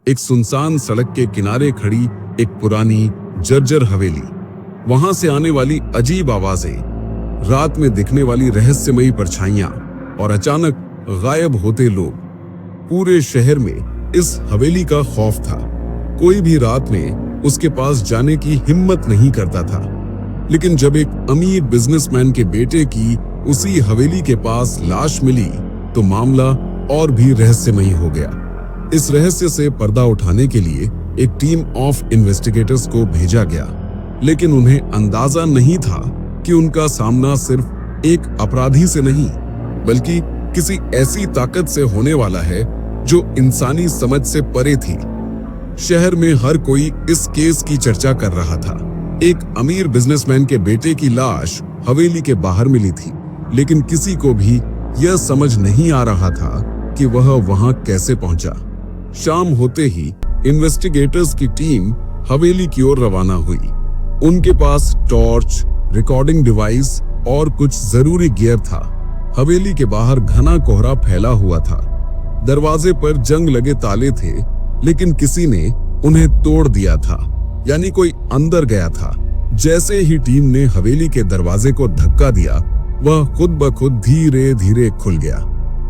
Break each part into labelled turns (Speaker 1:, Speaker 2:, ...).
Speaker 1: एक सुनसान सड़क के किनारे खड़ी एक पुरानी जर्जर हवेली, वहां से आने वाली अजीब आवाजें, रात में दिखने वाली रहस्यमयी परछाइयां और अचानक गायब होते लोग। पूरे शहर में इस हवेली का खौफ था। कोई भी रात में उसके पास जाने की हिम्मत नहीं करता था। लेकिन जब एक अमीर बिजनेसमैन के बेटे की उसी हवेली के पास लाश मिली तो मामला और भी रहस्यमयी हो गया। इस रहस्य से पर्दा उठाने के लिए एक टीम ऑफ इन्वेस्टिगेटर्स को भेजा गया, लेकिन उन्हें अंदाजा नहीं था कि उनका सामना सिर्फ एक अपराधी से नहीं बल्कि किसी ऐसी ताकत से होने वाला है जो इंसानी समझ से परे थी। शहर में हर कोई इस केस की चर्चा कर रहा था। एक अमीर बिजनेसमैन के बेटे की लाश हवेली के बाहर मिली थी, लेकिन किसी को भी यह समझ नहीं आ रहा था कि वह वहां कैसे पहुंचा। शाम होते ही इन्वेस्टिगेटर्स की टीम हवेली की ओर रवाना हुई। उनके पास टॉर्च, रिकॉर्डिंग डिवाइस और कुछ जरूरी गियर था। हवेली के बाहर घना कोहरा फैला हुआ था। दरवाजे पर जंग लगे ताले थे, लेकिन किसी ने उन्हें तोड़ दिया था, यानी कोई अंदर गया था। जैसे ही टीम ने हवेली के दरवाजे को धक्का दिया, वह खुद ब खुद धीरे धीरे खुल गया।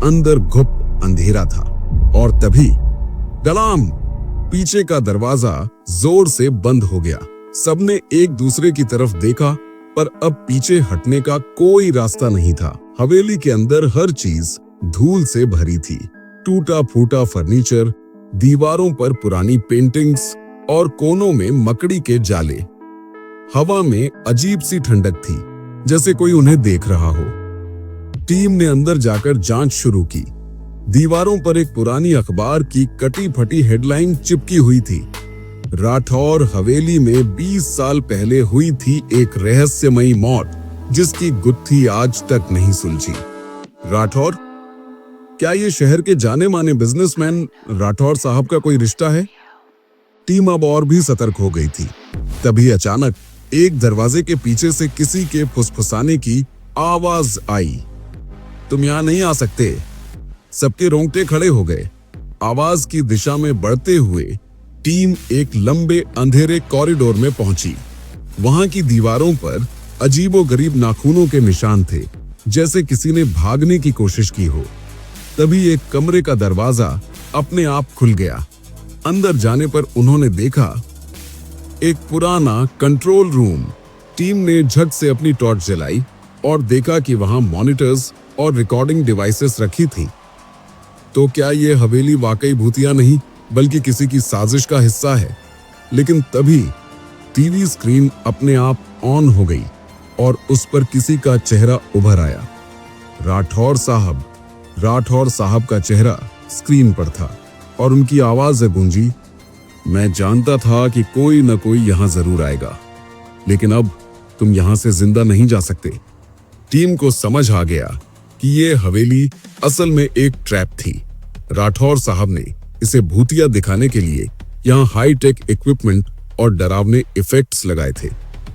Speaker 1: अंदर घुप अंधेरा था और तभी डलाम, पीछे का दरवाजा जोर से बंद हो गया। सबने एक दूसरे की तरफ देखा, पर अब पीछे हटने का कोई रास्ता नहीं था। हवेली के अंदर हर चीज धूल से भरी थी। टूटा फूटा फर्नीचर, दीवारों पर पुरानी पेंटिंग्स और कोनों में मकड़ी के जाले। हवा में अजीब सी ठंडक थी, जैसे कोई उन्हें देख रहा हो। टीम ने अंदर जाकर जांच शुरू की। दीवारों पर एक पुरानी अखबार की कटी फटी हेडलाइन चिपकी हुई थी। राठौर हवेली में 20 साल पहले हुई थी एक रहस्यमयी मौत, जिसकी गुत्थी आज तक नहीं सुलझी। राठौर? क्या ये शहर के जाने माने बिजनेसमैन राठौर साहब का कोई रिश्ता है? टीम अब और भी सतर्क हो गई थी। तभी अचानक एक दरवाजे के पीछे से किसी के फुसफुसाने की आवाज आई। तुम यहां नहीं आ सकते। सबके रोंगटे खड़े हो गए। आवाज की दिशा में बढ़ते हुए टीम एक लंबे अंधेरे कॉरिडोर में पहुंची। वहां की दीवारों पर अजीबोगरीब नाखूनों के निशान थे, जैसे किसी ने भागने की कोशिश की हो। तभी एक कमरे का दरवाजा अपने आप खुल गया। अंदर जाने पर उन्होंने देखा एक पुराना कंट्रोल रूम। टीम ने झट से अपनी टॉर्च जलाई और देखा कि वहां मॉनिटर्स और रिकॉर्डिंग डिवाइसेस रखी थी। तो क्या यह हवेली वाकई भूतिया नहीं बल्कि किसी की साजिश का हिस्सा है? लेकिन तभी टीवी स्क्रीन अपने आप ऑन हो गई और उस पर किसी का चेहरा उभर आया। राठौर साहब का चेहरा स्क्रीन पर था और उनकी आवाज गूंजी, मैं जानता था कि कोई न कोई यहां जरूर आएगा, लेकिन अब तुम यहां से जिंदा नहीं जा सकते। टीम को समझ आ गया कि ये हवेली असल में एक ट्रैप थी। राठौर साहब ने इसे भूतिया दिखाने के लिए यहाँ हाई टेक इक्विपमेंट और डरावने इफेक्ट्स लगाए थे,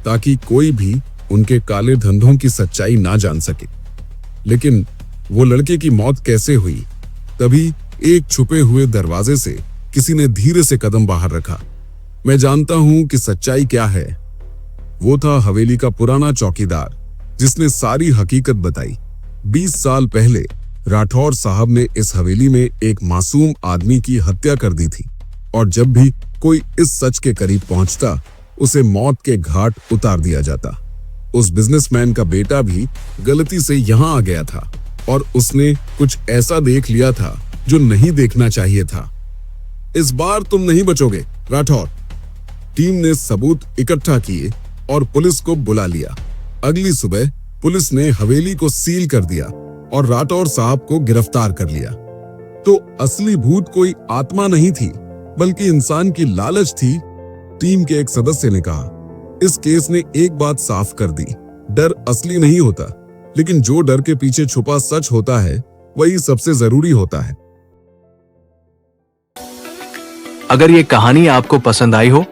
Speaker 1: ताकि कोई भी उनके काले धंधों की सच्चाई ना जान सके। लेकिन वो लड़के की मौत कैसे हुई? तभी एक छुपे हुए दरवाजे से किसी ने धीरे से कदम बाहर रखा। मैं जानता हूं कि सच्चाई क्या है। वो था हवेली का पुराना चौकीदार, जिसने सारी हकीकत बताई। 20 साल पहले राठौर साहब ने इस हवेली में एक मासूम आदमी की हत्या कर दी थी, और जब भी कोई इस सच के करीब पहुंचता, उसे मौत के घाट उतार दिया जाता। उस बिजनेसमैन का बेटा भी गलती से यहां आ गया था और उसने कुछ ऐसा देख लिया था जो नहीं देखना चाहिए था। इस बार तुम नहीं बचोगे, राठौर। टीम ने सबूत इकट्ठा किए और पुलिस को बुला लिया। अगली सुबह पुलिस ने हवेली को सील कर दिया और राठौर साहब को गिरफ्तार कर लिया। तो असली भूत कोई आत्मा नहीं थी, बल्कि इंसान की लालच थी। टीम के एक सदस्य ने कहा, इस केस ने एक बात साफ कर दी, डर असली नहीं होता, लेकिन जो डर के पीछे छुपा सच होता है वही सबसे जरूरी होता है।
Speaker 2: अगर ये कहानी आपको पसंद आई हो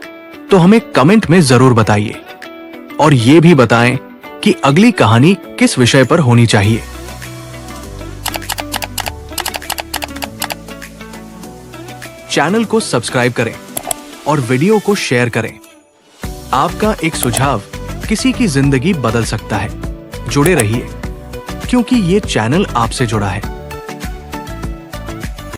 Speaker 2: तो हमें कमेंट में जरूर बताइए और ये भी बताएं कि अगली कहानी किस विषय पर होनी चाहिए। चैनल को सब्सक्राइब करें और वीडियो को शेयर करें। आपका एक सुझाव किसी की जिंदगी बदल सकता है। जुड़े रहिए, क्योंकि ये चैनल आपसे जुड़ा है।